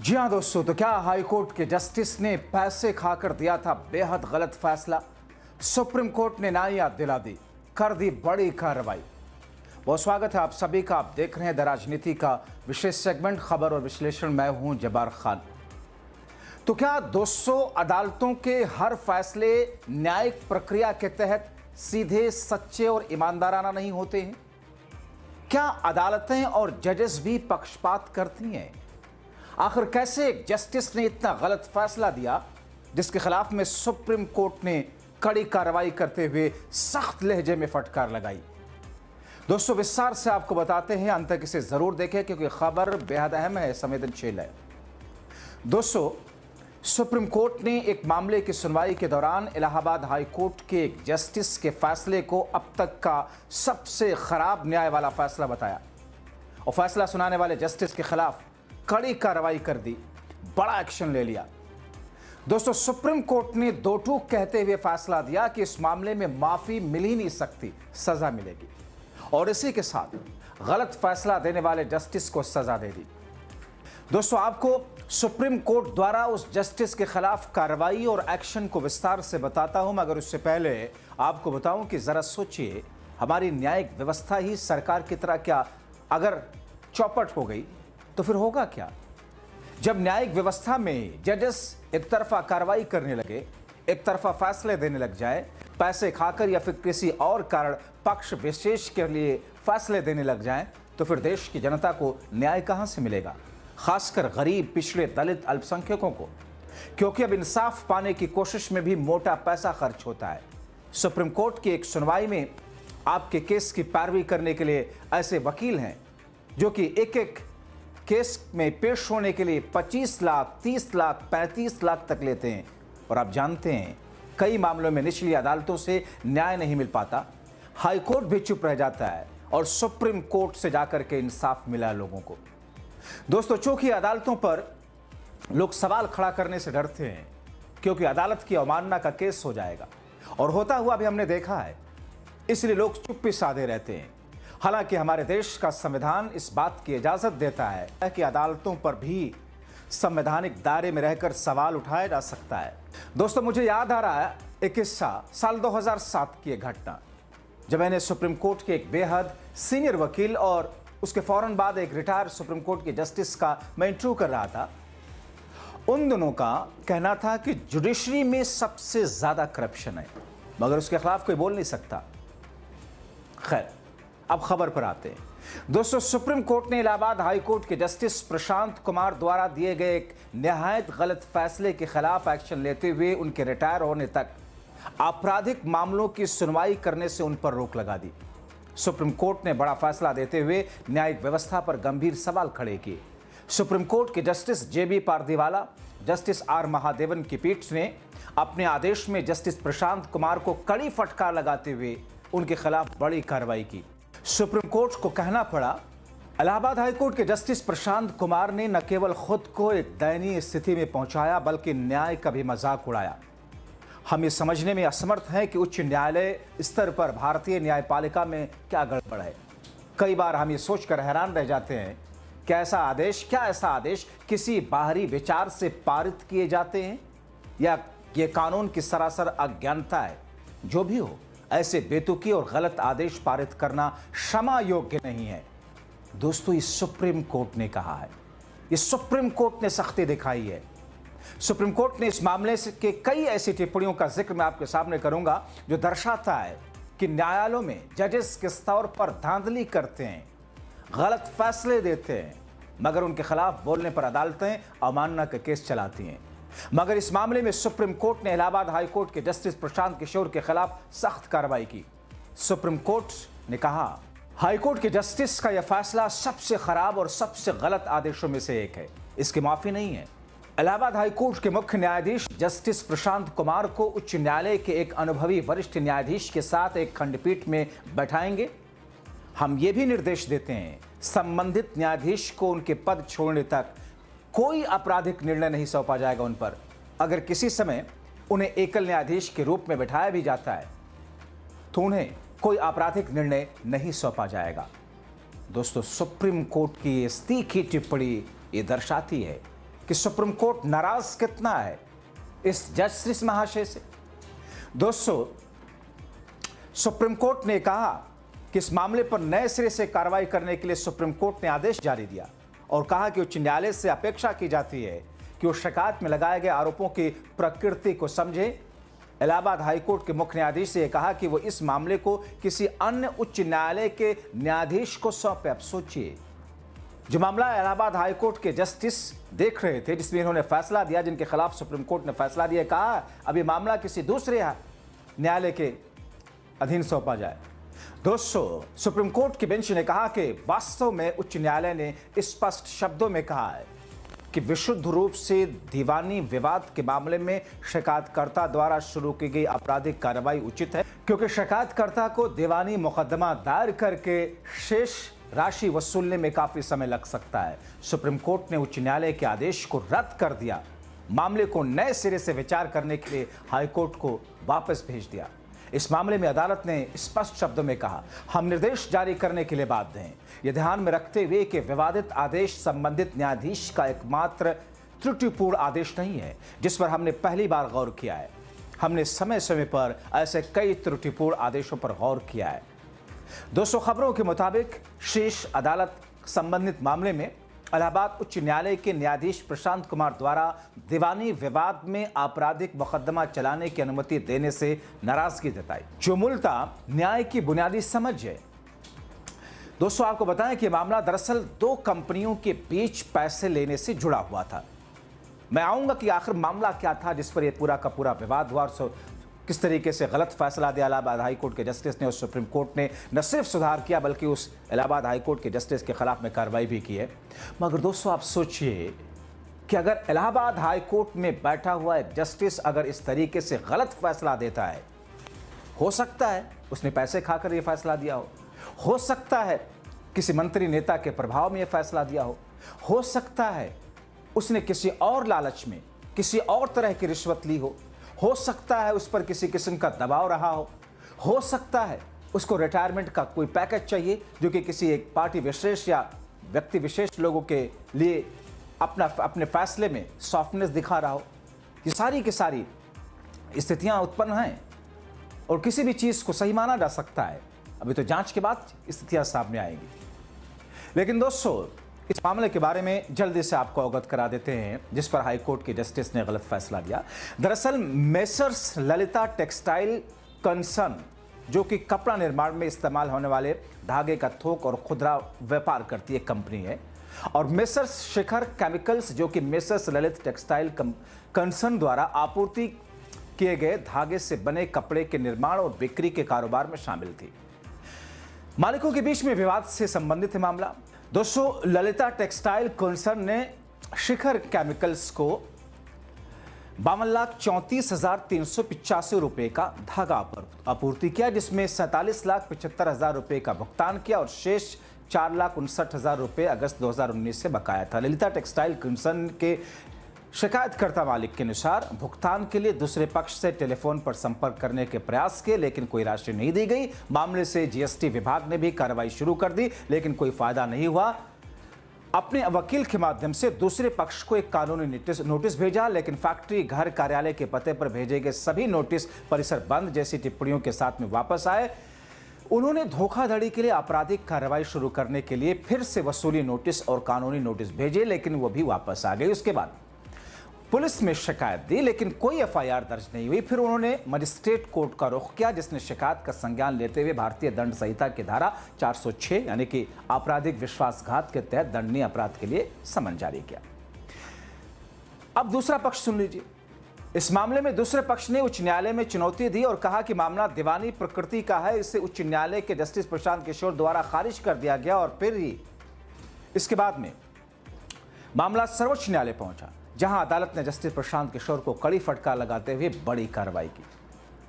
जी हाँ दोस्तों, तो क्या हाईकोर्ट के जस्टिस ने पैसे खाकर दिया था बेहद गलत फैसला। सुप्रीम कोर्ट ने नायाब दिला दी, कर दी बड़ी कार्रवाई। बहुत स्वागत है आप सभी का। आप देख रहे हैं द राजनीति का विशेष सेगमेंट खबर और विश्लेषण। मैं हूं जब्बार खान। तो क्या 200 अदालतों के हर फैसले न्यायिक प्रक्रिया के तहत सीधे, सच्चे और ईमानदाराना नहीं होते हैं? क्या अदालतें और जजेस भी पक्षपात करती हैं? आखिर कैसे एक जस्टिस ने इतना गलत फैसला दिया जिसके खिलाफ में सुप्रीम कोर्ट ने कड़ी कार्रवाई करते हुए सख्त लहजे में फटकार लगाई? दोस्तों, विस्तार से आपको बताते हैं, अंत तक इसे जरूर देखें क्योंकि खबर बेहद अहम है, संवेदनशील है। दोस्तों, सुप्रीम कोर्ट ने एक मामले की सुनवाई के दौरान इलाहाबाद हाई कोर्ट के एक जस्टिस के फैसले को अब तक का सबसे खराब न्याय वाला फैसला बताया और फैसला सुनाने वाले जस्टिस के खिलाफ कड़ी कार्रवाई कर दी, बड़ा एक्शन ले लिया। दोस्तों, सुप्रीम कोर्ट ने दो टूक कहते हुए फैसला दिया कि इस मामले में माफी मिल ही नहीं सकती, सजा मिलेगी, और इसी के साथ गलत फैसला देने वाले जस्टिस को सजा दे दी। दोस्तों, आपको सुप्रीम कोर्ट द्वारा उस जस्टिस के खिलाफ कार्रवाई और एक्शन को विस्तार से बताता हूं, मगर उससे पहले आपको बताऊं कि जरा सोचिए, हमारी न्यायिक व्यवस्था ही सरकार की तरह क्या अगर चौपट हो गई तो फिर होगा क्या? जब न्यायिक व्यवस्था में जजेस एक तरफा कार्रवाई करने लगे, एक तरफा फैसले देने लग जाए, पैसे खाकर या फिर किसी और कारण पक्ष विशेष के लिए फैसले देने लग जाएं, तो फिर देश की जनता को न्याय कहां से मिलेगा? खासकर गरीब, पिछड़े, दलित, अल्पसंख्यकों को, क्योंकि अब इंसाफ पाने की कोशिश में भी मोटा पैसा खर्च होता है। सुप्रीम कोर्ट की एक सुनवाई में आपके केस की पैरवी करने के लिए ऐसे वकील हैं जो कि एक एक केस में पेश होने के लिए 25 लाख, 30 लाख, 35 लाख तक लेते हैं। और आप जानते हैं, कई मामलों में निचली अदालतों से न्याय नहीं मिल पाता, हाई कोर्ट भी चुप रह जाता है और सुप्रीम कोर्ट से जाकर के इंसाफ मिला लोगों को। दोस्तों, चूंकि अदालतों पर लोग सवाल खड़ा करने से डरते हैं क्योंकि अदालत की अवमानना का केस हो जाएगा, और होता हुआ भी हमने देखा है, इसलिए लोग चुप्पी साधे रहते हैं। हालांकि हमारे देश का संविधान इस बात की इजाजत देता है कि अदालतों पर भी संवैधानिक दायरे में रहकर सवाल उठाया जा सकता है। दोस्तों, मुझे याद आ रहा है एक किस्सा, साल 2007 की एक घटना, जब मैंने सुप्रीम कोर्ट के एक बेहद सीनियर वकील और उसके फौरन बाद एक रिटायर्ड सुप्रीम कोर्ट के जस्टिस का मैं इंटरव्यू कर रहा था। उन दोनों का कहना था कि जुडिशरी में सबसे ज्यादा करप्शन है, मगर उसके खिलाफ कोई बोल नहीं सकता। खैर, अब खबर पर आते हैं। दोस्तों, सुप्रीम कोर्ट ने इलाहाबाद हाई कोर्ट के जस्टिस प्रशांत कुमार द्वारा दिए गए एक निहायत गलत फैसले के खिलाफ एक्शन लेते हुए उनके रिटायर होने तक आपराधिक मामलों की सुनवाई करने से उन पर रोक लगा दी। सुप्रीम कोर्ट ने बड़ा फैसला देते हुए न्यायिक व्यवस्था पर गंभीर सवाल खड़े किए। सुप्रीम कोर्ट के justice JB Pardiwala, justice R Mahadevan की पीठ ने अपने आदेश में जस्टिस प्रशांत कुमार को कड़ी फटकार लगाते हुए उनके खिलाफ बड़ी कार्रवाई की। सुप्रीम कोर्ट को कहना पड़ा, इलाहाबाद हाई कोर्ट के जस्टिस प्रशांत कुमार ने न केवल खुद को एक दयनीय स्थिति में पहुंचाया बल्कि न्याय का भी मजाक उड़ाया। हम ये समझने में असमर्थ हैं कि उच्च न्यायालय स्तर पर भारतीय न्यायपालिका में क्या गड़बड़ है। कई बार हम ये सोचकर हैरान रह जाते हैं कि ऐसा आदेश किसी बाहरी विचार से पारित किए जाते हैं या ये कानून की सरासर अज्ञानता है। जो भी हो, ऐसे बेतुकी और गलत आदेश पारित करना क्षमा योग्य नहीं है। दोस्तों, ये सुप्रीम कोर्ट ने कहा है, ये सुप्रीम कोर्ट ने सख्ती दिखाई है। सुप्रीम कोर्ट ने इस मामले के कई ऐसी टिप्पणियों का जिक्र मैं आपके सामने करूंगा जो दर्शाता है कि न्यायालयों में जजेस किस तौर पर धांधली करते हैं, गलत फैसले देते हैं, मगर उनके खिलाफ बोलने पर अदालतें अवमानना का केस चलाती हैं। मगर इस मामले में सुप्रीम कोर्ट ने इलाहाबाद हाई कोर्ट के जस्टिस प्रशांत किशोर के खिलाफ सख्त कार्रवाई की। सुप्रीम कोर्ट ने कहा, हाई कोर्ट के जस्टिस का यह फैसला सबसे खराब और सबसे गलत आदेशों में से एक है, इसकी माफी नहीं है। इलाहाबाद हाई कोर्ट के मुख्य न्यायाधीश जस्टिस प्रशांत कुमार को उच्च न्यायालय के एक अनुभवी वरिष्ठ न्यायाधीश के साथ एक खंडपीठ में बैठाएंगे। हम ये भी निर्देश देते हैं, संबंधित न्यायाधीश को उनके पद छोड़ने तक कोई आपराधिक निर्णय नहीं सौंपा जाएगा उन पर। अगर किसी समय उन्हें एकल न्यायाधीश के रूप में बैठाया भी जाता है तो उन्हें कोई आपराधिक निर्णय नहीं सौंपा जाएगा। दोस्तों, सुप्रीम कोर्ट की इस तीखी टिप्पणी ये दर्शाती है कि सुप्रीम कोर्ट नाराज कितना है इस जस्टिस महाशय से। दोस्तों, सुप्रीम कोर्ट ने कहा कि इस मामले पर नए सिरे से कार्रवाई करने के लिए सुप्रीम कोर्ट ने आदेश जारी दिया और कहा कि उच्च न्यायालय से अपेक्षा की जाती है कि वो शिकायत में लगाए गए आरोपों की प्रकृति को समझे। इलाहाबाद हाईकोर्ट के मुख्य न्यायाधीश ने कहा कि वो इस मामले को किसी अन्य उच्च न्यायालय के न्यायाधीश को सौंपे। अब सोचिए, जो मामला इलाहाबाद हाईकोर्ट के जस्टिस देख रहे थे, जिसमें इन्होंने फैसला दिया, जिनके खिलाफ सुप्रीम कोर्ट ने फैसला दिया, कहा अब ये मामला किसी दूसरे न्यायालय के अधीन सौंपा जाए। दोस्तों, सुप्रीम कोर्ट की बेंच ने कहा कि वास्तव में उच्च न्यायालय ने स्पष्ट शब्दों में कहा है कि विशुद्ध रूप से दीवानी विवाद के मामले में शिकायतकर्ता द्वारा शुरू की गई आपराधिक कार्रवाई उचित है, क्योंकि शिकायतकर्ता को दीवानी मुकदमा दायर करके शेष राशि वसूलने में काफी समय लग सकता है। सुप्रीम कोर्ट ने उच्च न्यायालय के आदेश को रद्द कर दिया, मामले को नए सिरे से विचार करने के लिए हाईकोर्ट को वापस भेज दिया। इस मामले में अदालत ने स्पष्ट शब्दों में कहा, हम निर्देश जारी करने के लिए बाध्य हैं, यह ध्यान में रखते हुए कि विवादित आदेश संबंधित न्यायाधीश का एकमात्र त्रुटिपूर्ण आदेश नहीं है जिस पर हमने पहली बार गौर किया है। हमने समय समय पर ऐसे कई त्रुटिपूर्ण आदेशों पर गौर किया है। दोस्तों, खबरों के मुताबिक शीर्ष अदालत संबंधित मामले में इलाहाबाद उच्च न्यायालय के न्यायाधीश प्रशांत कुमार द्वारा दीवानी विवाद में आपराधिक मुकदमा चलाने की अनुमति देने से नाराजगी जताई, जो मूलतः न्याय की बुनियादी समझ है। दोस्तों, आपको बताएं कि मामला दरअसल दो कंपनियों के बीच पैसे लेने से जुड़ा हुआ था। मैं आऊंगा कि आखिर मामला क्या था जिस पर यह पूरा का पूरा विवाद हुआ और किस तरीके से गलत फैसला दिया इलाहाबाद हाईकोर्ट के जस्टिस ने और सुप्रीम कोर्ट ने न सिर्फ सुधार किया बल्कि उस इलाहाबाद हाईकोर्ट के जस्टिस के खिलाफ में कार्रवाई भी की है। मगर दोस्तों, आप सोचिए कि अगर इलाहाबाद हाईकोर्ट में बैठा हुआ एक जस्टिस अगर इस तरीके से गलत फैसला देता है, हो सकता है उसने पैसे खाकर यह फैसला दिया हो सकता है किसी मंत्री नेता के प्रभाव में यह फैसला दिया हो सकता है उसने किसी और लालच में किसी और तरह की रिश्वत ली हो सकता है उस पर किसी किस्म का दबाव रहा हो सकता है उसको रिटायरमेंट का कोई पैकेज चाहिए जो कि किसी एक पार्टी विशेष या व्यक्ति विशेष लोगों के लिए अपने फैसले में सॉफ्टनेस दिखा रहा हो। ये सारी की सारी स्थितियां उत्पन्न हैं और किसी भी चीज़ को सही माना जा सकता है। अभी तो जांच के बाद स्थितियां सामने आएंगी। लेकिन दोस्तों, इस मामले के बारे में जल्दी से आपको अवगत करा देते हैं जिस पर हाईकोर्ट के जस्टिस ने गलत फैसला दिया। दरअसल मेसर्स ललिता टेक्सटाइल कंसर्न, जो कि कपड़ा निर्माण में इस्तेमाल होने वाले धागे का थोक और खुदरा व्यापार करती एक कंपनी है, और मेसर्स शिखर केमिकल्स, जो कि मेसर्स ललित टेक्सटाइल कंसर्न द्वारा आपूर्ति किए गए धागे से बने कपड़े के निर्माण और बिक्री के कारोबार में शामिल थी। मालिकों के बीच में विवाद से संबंधित है मामला। दोस्तों, ललिता टेक्सटाइल कंसर्न ने शिखर केमिकल्स को 52,34,385 रुपए का धागा आपूर्ति किया, जिसमें 47,75,000 रुपए का भुगतान किया और शेष 4,59,000 रुपए अगस्त 2019 से बकाया था। ललिता टेक्सटाइल कंसर्न के शिकायतकर्ता मालिक के अनुसार भुगतान के लिए दूसरे पक्ष से टेलीफोन पर संपर्क करने के प्रयास किए, लेकिन कोई राशि नहीं दी गई। मामले से जीएसटी विभाग ने भी कार्रवाई शुरू कर दी, लेकिन कोई फायदा नहीं हुआ। अपने वकील के माध्यम से दूसरे पक्ष को एक कानूनी नोटिस भेजा, लेकिन फैक्ट्री, घर, कार्यालय के पते पर भेजे गए सभी नोटिस परिसर बंद जैसी टिप्पणियों के साथ में वापस आए। उन्होंने धोखाधड़ी के लिए आपराधिक कार्रवाई शुरू करने के लिए फिर से वसूली नोटिस और कानूनी नोटिस भेजे, लेकिन वो भी वापस आ गए। उसके बाद पुलिस में शिकायत दी, लेकिन कोई एफआईआर दर्ज नहीं हुई। फिर उन्होंने मजिस्ट्रेट कोर्ट का रुख किया, जिसने शिकायत का संज्ञान लेते हुए भारतीय दंड संहिता की धारा 406 यानी कि आपराधिक विश्वासघात के तहत दंडनीय अपराध के लिए समन जारी किया। अब दूसरा पक्ष सुन लीजिए। इस मामले में दूसरे पक्ष ने उच्च न्यायालय में चुनौती दी और कहा कि मामला दीवानी प्रकृति का है। इसे उच्च न्यायालय के जस्टिस प्रशांत किशोर द्वारा खारिज कर दिया गया और फिर ही इसके बाद में मामला सर्वोच्च न्यायालय पहुंचा, जहां अदालत ने जस्टिस प्रशांत किशोर को कड़ी फटकार लगाते हुए बड़ी कार्रवाई की।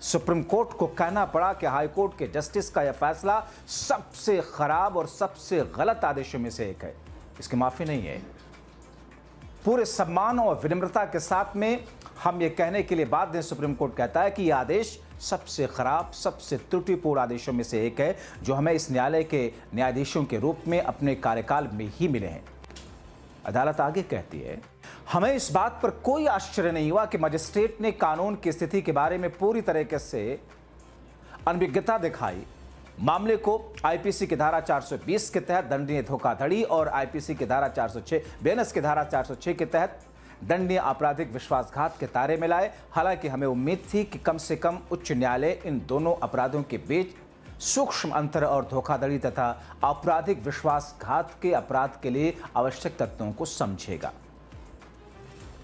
सुप्रीम कोर्ट को कहना पड़ा कि हाईकोर्ट के जस्टिस का यह फैसला सबसे खराब और सबसे गलत आदेशों में से एक है। इसकी माफी नहीं है। पूरे सम्मान और विनम्रता के साथ में हम ये कहने के लिए बाध्य हैं, सुप्रीम कोर्ट कहता है कि यह आदेश सबसे खराब, सबसे त्रुटिपूर्ण आदेशों में से एक है जो हमें इस न्यायालय के न्यायाधीशों के रूप में अपने कार्यकाल में ही मिले हैं। अदालत आगे कहती है, हमें इस बात पर कोई आश्चर्य नहीं हुआ कि मजिस्ट्रेट ने कानून की स्थिति के बारे में पूरी तरीके से अनभिज्ञता दिखाई। मामले को आईपीसी की धारा 420 के तहत दंडनीय धोखाधड़ी और आईपीसी की धारा 406 बीएनएस की धारा 406 के तहत दंडनीय आपराधिक विश्वासघात के तारे में लाए। हालांकि हमें उम्मीद थी कि कम से कम उच्च न्यायालय इन दोनों अपराधों के बीच सूक्ष्म अंतर और धोखाधड़ी तथा आपराधिक विश्वासघात के अपराध के लिए आवश्यक तत्वों को समझेगा।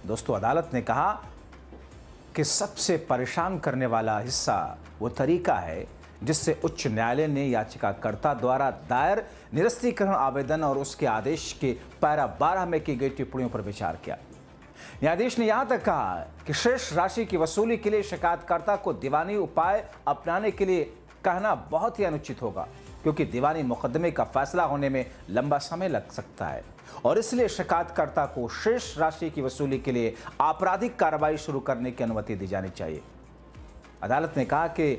दोस्तों, अदालत ने कहा कि सबसे परेशान करने वाला हिस्सा वो तरीका है जिससे उच्च न्यायालय ने याचिकाकर्ता द्वारा दायर निरस्तीकरण आवेदन और उसके आदेश के पैरा 12 में की गई टिप्पणियों पर विचार किया। न्यायाधीश ने यहां तक कहा कि शेष राशि की वसूली के लिए शिकायतकर्ता को दीवानी उपाय अपनाने के लिए कहना बहुत ही अनुचित होगा, क्योंकि दीवानी मुकदमे का फैसला होने में लंबा समय लग सकता है और इसलिए शिकायतकर्ता को शेष राशि की वसूली के लिए आपराधिक कार्रवाई शुरू करने की अनुमति दी जानी चाहिए। अदालत ने कहा कि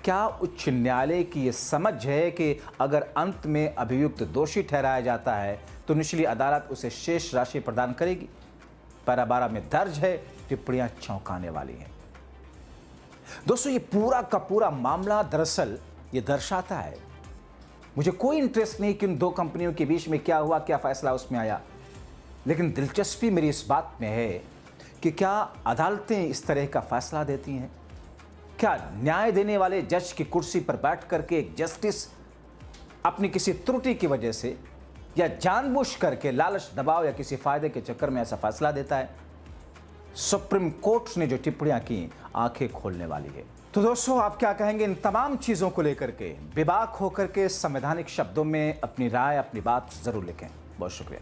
क्या उच्च न्यायालय की यह समझ है कि अगर अंत में अभियुक्त दोषी ठहराया जाता है तो निचली अदालत उसे शेष राशि प्रदान करेगी। पैरा 12 में दर्ज है, टिप्पणियां चौंकाने वाली हैं। दोस्तों, ये पूरा का पूरा मामला दरअसल ये दर्शाता है, मुझे कोई इंटरेस्ट नहीं कि उन दो कंपनियों के बीच में क्या हुआ, क्या फैसला उसमें आया, लेकिन दिलचस्पी मेरी इस बात में है कि क्या अदालतें इस तरह का फैसला देती हैं? क्या न्याय देने वाले जज की कुर्सी पर बैठ करके एक जस्टिस अपनी किसी त्रुटि की वजह से या जानबूझ करके लालच, दबाव या किसी फायदे के चक्कर में ऐसा फैसला देता है? सुप्रीम कोर्ट ने जो टिप्पणियां की, आंखें खोलने वाली है। तो दोस्तों, आप क्या कहेंगे इन तमाम चीजों को लेकर के? बेबाक होकर के संवैधानिक शब्दों में अपनी राय, अपनी बात जरूर लिखें। बहुत शुक्रिया।